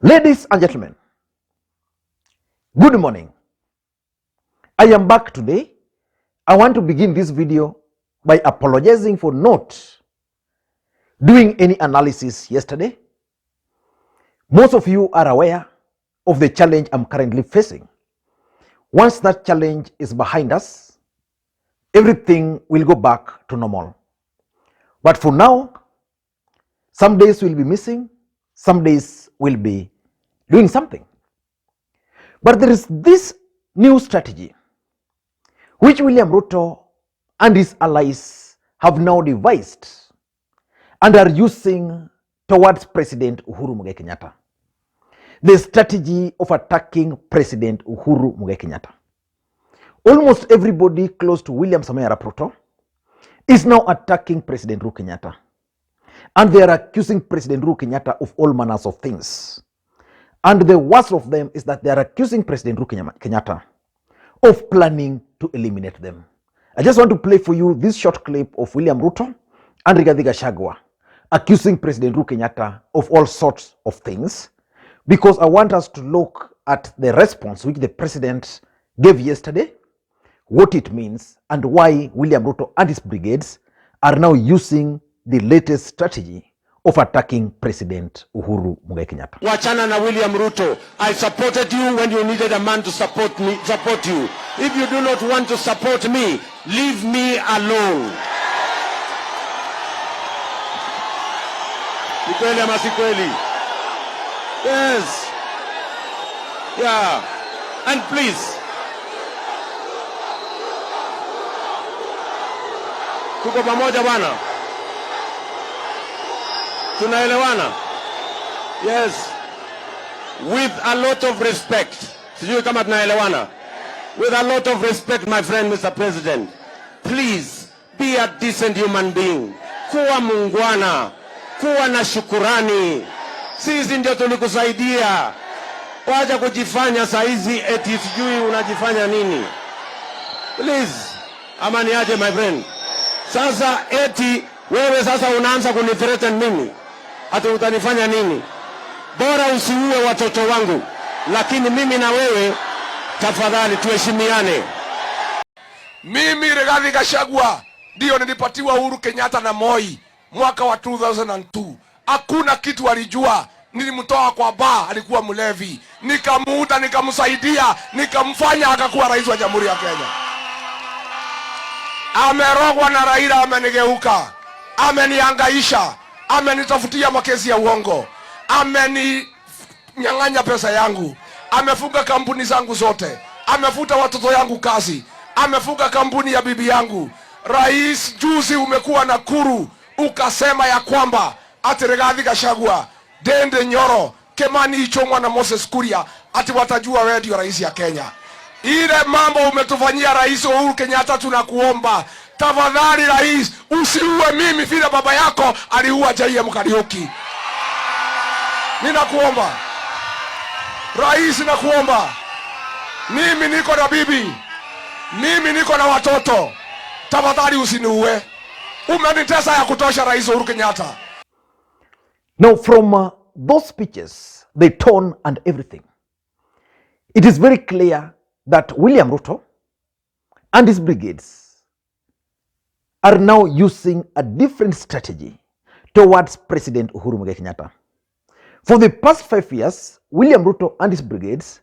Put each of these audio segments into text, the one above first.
Ladies and gentlemen, good morning. I am back today. I want to begin this video by apologizing for not doing any analysis yesterday. Most of you are aware of the challenge I'm currently facing. Once that challenge is behind us, everything will go back to normal. But for now, some days will be missing, some days will be doing something. But there is this new strategy which William Ruto and his allies have now devised and are using towards President Uhuru Kenyatta. The strategy of attacking President Uhuru Kenyatta. Almost everybody close to William Samoei Arap Ruto is now attacking President Uhuru Kenyatta. And they are accusing President Uhuru Kenyatta of all manners of things. And the worst of them is that they are accusing President Uhuru Kenyatta of planning to eliminate them. I just want to play for you this short clip of William Ruto and Rigath Gachagua accusing President Uhuru Kenyatta of all sorts of things, because I want us to look at the response which the president gave yesterday, what it means, and why William Ruto and his brigades are now using the latest strategy of attacking President Uhuru Kenyatta. Wachana na William Ruto. I supported you when you needed a man to support you. If you do not want to support me, leave me alone. Ni kweli ama si kweli? Yes. Yeah. And please, tuko pamoja bwana? Tunaelewana? Yes. With a lot of respect. Sijui kama tunaelewana. With a lot of respect, my friend, Mr. President. Please, be a decent human being. Kuwa muungwana. Kuwa na shukurani. Sisi ndio tulikusaidia. Wacha kujifanya saizi eti sijui unajifanya nini. Please. Ama niaje, my friend. Sasa eti wewe sasa unaanza kunithreaten mimi. Ati utanifanya nini? Bora usiue watoto wangu, lakini mimi na wewe tafadhali tuheshimiane. Mimi Rigath Gachagua ndio nilipatiwa Uhuru Kenyatta na Moi mwaka wa 2002. Hakuna kitu alijua. Nilimtoa kwa baa, alikuwa mlevi. Nikamuuta, nikamsaidia, nikamfanya akakuwa rais wa Jamhuri ya Kenya. Amerogwa na Raila, amenigeuka. Amenihangaisha. Amenitafutia makesi ya uongo. Ameninyang'anya pesa yangu. Amefunga kampuni zangu zote. Amefuta watoto yangu kazi. Amefunga kampuni ya bibi yangu. Rais, juzi umekuwa Nakuru ukasema ya kwamba ati Rigath Gachagua, Dende Nyoro, Kimani Ichung'wa na Moses Kuria ati watajua wewe ndio rais ya Kenya. Ile mambo umetufanyia Rais Uhuru Kenyatta, tunakuomba tafadhali rais, usiue mimi vile baba yako aliua JM Kariuki. Ninakuomba rais, nakuomba. Mimi niko na bibi, mimi niko na watoto, tafadhali usiniue. Umenitesa ya kutosha Rais Uhuru Kenyatta. Now from those speeches, the tone and everything, it is very clear that William Ruto and his brigades are now using a different strategy towards President Uhuru Kenyatta. For the past 5 years, William Ruto and his brigades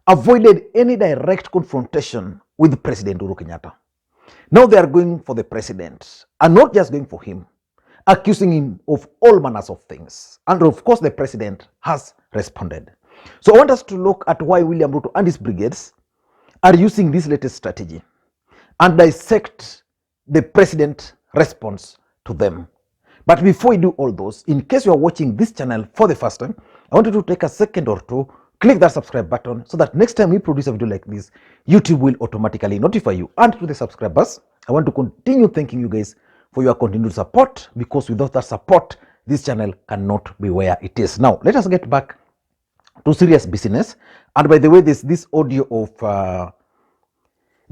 avoided any direct confrontation with President Uhuru Kenyatta. Now they are going for the president, and not just going for him, accusing him of all manners of things. And of course, the president has responded. So I want us to look at why William Ruto and his brigades are using this latest strategy and dissect the president's response to them. But before we do all those, in case you are watching this channel for the first time, I want you to take a second or two, click that subscribe button so that next time we produce a video like this, YouTube will automatically notify you. And to the subscribers, I want to continue thanking you guys for your continued support, because without that support, this channel cannot be where it is. Now, let us get back to serious business. And by the way, there's this audio of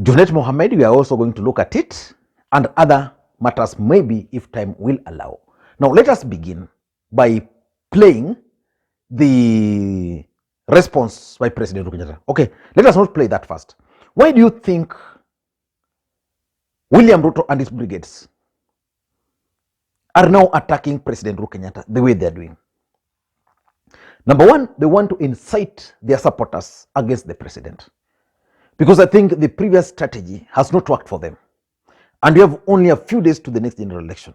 Junet Mohammed. We are also going to look at it, and other matters maybe if time will allow. Now let us begin by playing the response by President Uhuru Kenyatta. Okay, let us not play that first. Why do you think William Ruto and his brigades are now attacking President Uhuru Kenyatta the way they're doing? Number one, they want to incite their supporters against the president, because I think the previous strategy has not worked for them. And we have only a few days to the next general election.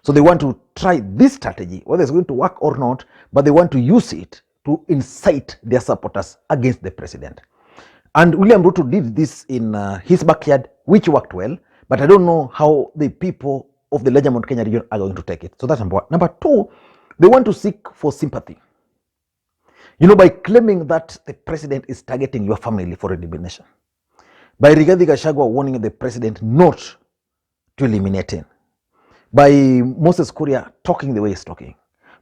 So they want to try this strategy, whether it's going to work or not, but they want to use it to incite their supporters against the president. And William Ruto did this in his backyard, which worked well, but I don't know how the people of the larger Mount Kenya region are going to take it. So that's number one. Number two, they want to seek for sympathy. You know, by claiming that the president is targeting your family for elimination. By Rigath Gachagua warning the president not to eliminate him. By Moses Kuria talking the way he's talking.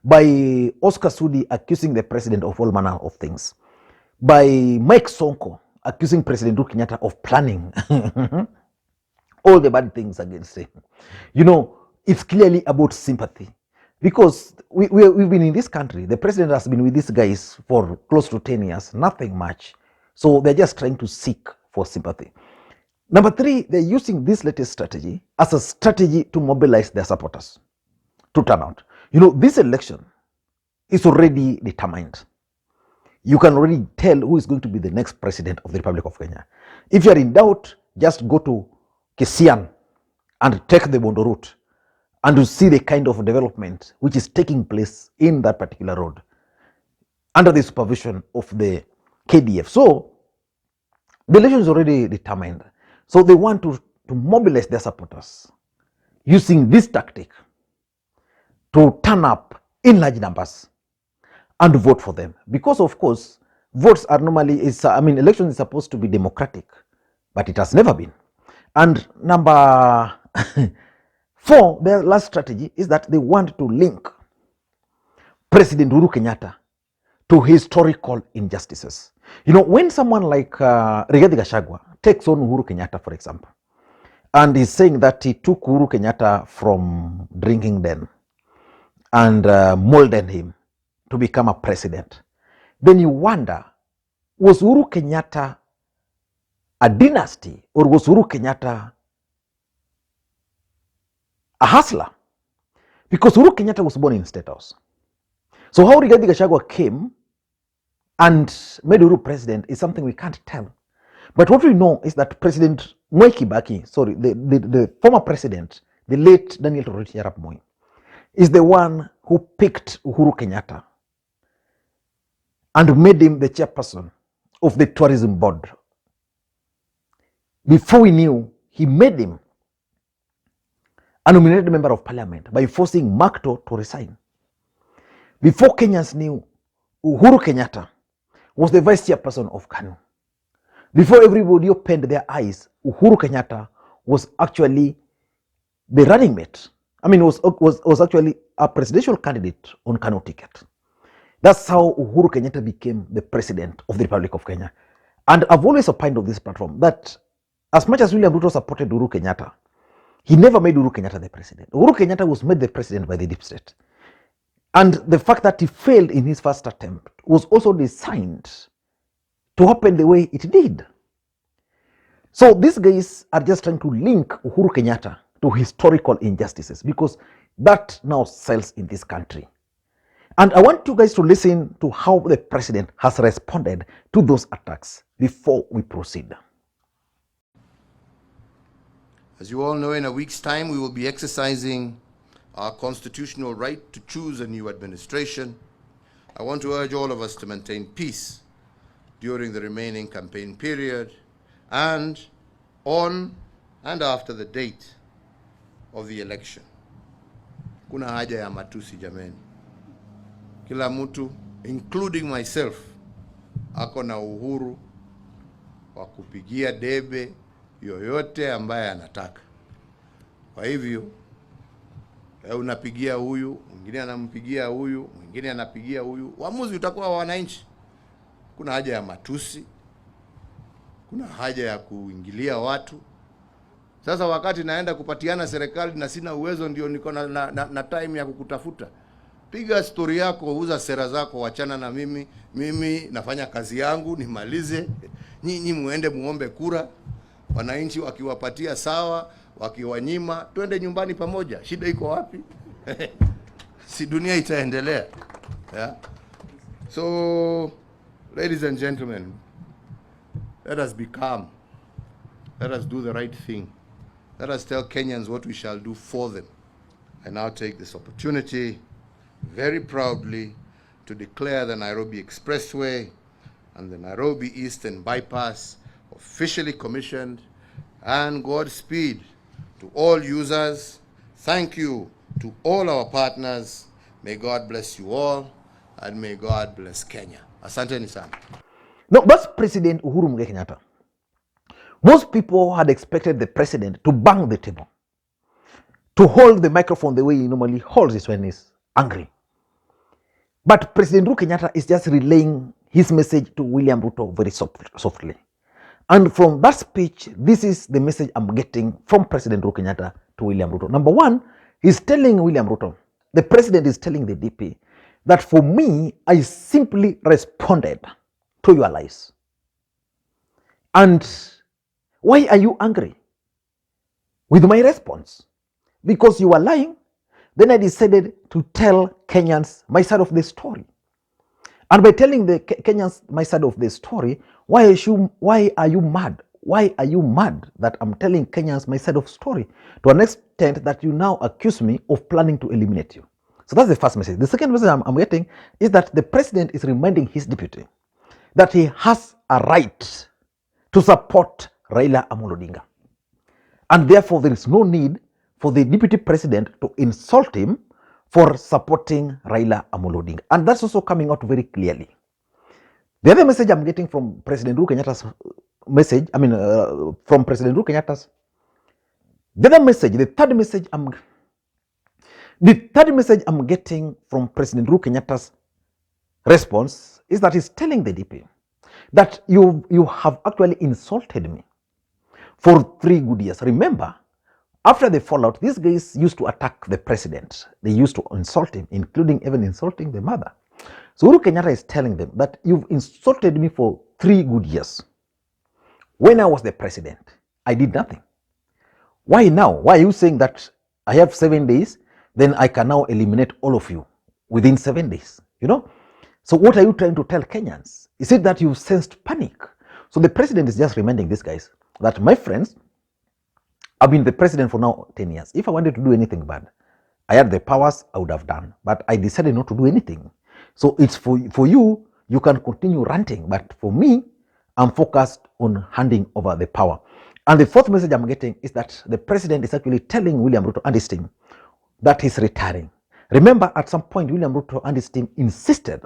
By Oscar Sudi accusing the president of all manner of things. By Mike Sonko accusing President Uhuru Kenyatta of planning all the bad things against him. You know, it's clearly about sympathy. Because we've been in this country, the president has been with these guys for close to 10 years, nothing much. So they're just trying to seek for sympathy. Number three, they're using this latest strategy as a strategy to mobilize their supporters to turn out. You know, this election is already determined. You can already tell who is going to be the next president of the Republic of Kenya. If you are in doubt, just go to Kisian and take the Bondo route, and to see the kind of development which is taking place in that particular road under the supervision of the KDF. So the election is already determined. So they want to mobilize their supporters using this tactic to turn up in large numbers and vote for them. Because of course, votes are normally, election is supposed to be democratic, but it has never been. And number four, their last strategy is that they want to link President Uhuru Kenyatta to historical injustices. You know, when someone like Rigath Gachagua takes on Uhuru Kenyatta, for example, and is saying that he took Uhuru Kenyatta from drinking den and molded him to become a president, then you wonder, was Uhuru Kenyatta a dynasty, or was Uhuru Kenyatta a hustler? Because Uhuru Kenyatta was born in State House. So how Rigath Gachagua came and made Uhuru president is something we can't tell. But what we know is that President Moi Kibaki, the former president, the late Daniel Toroitich Arap Moi, is the one who picked Uhuru Kenyatta and made him the chairperson of the tourism board. Before we knew, he made him a nominated member of parliament by forcing Makto to resign. Before Kenyans knew, Uhuru Kenyatta was the vice chairperson of KANU. Before everybody opened their eyes, Uhuru Kenyatta was actually the running mate. Was actually a presidential candidate on KANU ticket. That's how Uhuru Kenyatta became the president of the Republic of Kenya. And I've always opined on this platform that as much as William Ruto supported Uhuru Kenyatta, he never made Uhuru Kenyatta the president. Uhuru Kenyatta was made the president by the deep state. And the fact that he failed in his first attempt was also designed to happen the way it did. So these guys are just trying to link Uhuru Kenyatta to historical injustices, because that now sells in this country. And I want you guys to listen to how the president has responded to those attacks before we proceed. As you all know, in a week's time, we will be exercising our constitutional right to choose a new administration. I want to urge all of us to maintain peace during the remaining campaign period and on and after the date of the election. Kuna haja ya matusi jameni. Kila mtu, including myself, ako na uhuru wa kupigia debe yoyote ambaye anataka. Kwa hivyo, unapigia huyu, mwingine anampigia huyu, mwingine anapigia huyu, uamuzi utakuwa wa wananchi. Kuna haja ya matusi, kuna haja ya kuingilia watu. Sasa wakati naenda kupatiana serikali na sina uwezo, ndio niko na time ya kukutafuta. Piga story yako, uza sera zako, wachana na mimi. Mimi nafanya kazi yangu, nimalize. Nyinyi muende muombe kura. Wananchi wakiwapatia sawa, wakiwanyima, twende nyumbani pamoja. Shida iko wapi? Si dunia itaendelea. Yeah? So, ladies and gentlemen, let us be calm. Let us do the right thing. Let us tell Kenyans what we shall do for them. I now take this opportunity very proudly to declare the Nairobi Expressway and the Nairobi Eastern Bypass officially commissioned, and Godspeed to all users. Thank you to all our partners. May God bless you all, and may God bless Kenya. Asanteni sana. Now, that's President Uhuru Kenyatta. Most people had expected the president to bang the table, to hold the microphone the way he normally holds it when he's angry. But President Uhuru Kenyatta is just relaying his message to William Ruto very softly. And from that speech, this is the message I'm getting from President Uhuru Kenyatta to William Ruto. Number one, he's telling William Ruto, the president is telling the DP, that for me, I simply responded to your lies. And why are you angry with my response? Because you are lying. Then I decided to tell Kenyans my side of the story. And by telling the Kenyans my side of the story, why are you mad? Why are you mad that I'm telling Kenyans my side of story? To an extent that you now accuse me of planning to eliminate you. So that's the first message. The second message I'm getting is that the president is reminding his deputy that he has a right to support Raila Odinga. And therefore, there is no need for the deputy president to insult him for supporting Raila Odinga. And that's also coming out very clearly. The other message I'm getting from President Uhuru Kenyatta's message, from President Uhuru Kenyatta's, the third message I'm getting from President Uhuru Kenyatta's response is that he's telling the DP that you have actually insulted me for 3 good years. Remember, after the fallout, these guys used to attack the president. They used to insult him, including even insulting the mother. So Uhuru Kenyatta is telling them that you've insulted me for 3 good years. When I was the president, I did nothing. Why now? Why are you saying that I have 7 days, then I can now eliminate all of you within 7 days? You know? So what are you trying to tell Kenyans? Is it that you've sensed panic? So the president is just reminding these guys that, my friends, I've been the president for now 10 years. If I wanted to do anything bad, I had the powers, I would have done. But I decided not to do anything. So it's for you, you can continue ranting. But for me, I'm focused on handing over the power. And the fourth message I'm getting is that the president is actually telling William Ruto and his team that he's retiring. Remember, at some point, William Ruto and his team insisted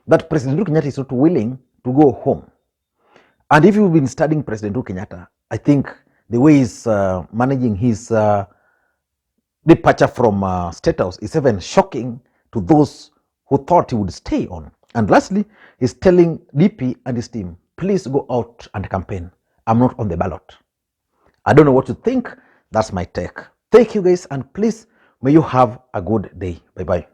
that President Uhuru Kenyatta is not willing to go home. And if you've been studying President Uhuru Kenyatta, I think the way he's managing his departure from State House is even shocking to those who thought he would stay on. And lastly, he's telling DP and his team, please go out and campaign. I'm not on the ballot. I don't know what you think. That's my take. Thank you guys, and please, may you have a good day. Bye-bye.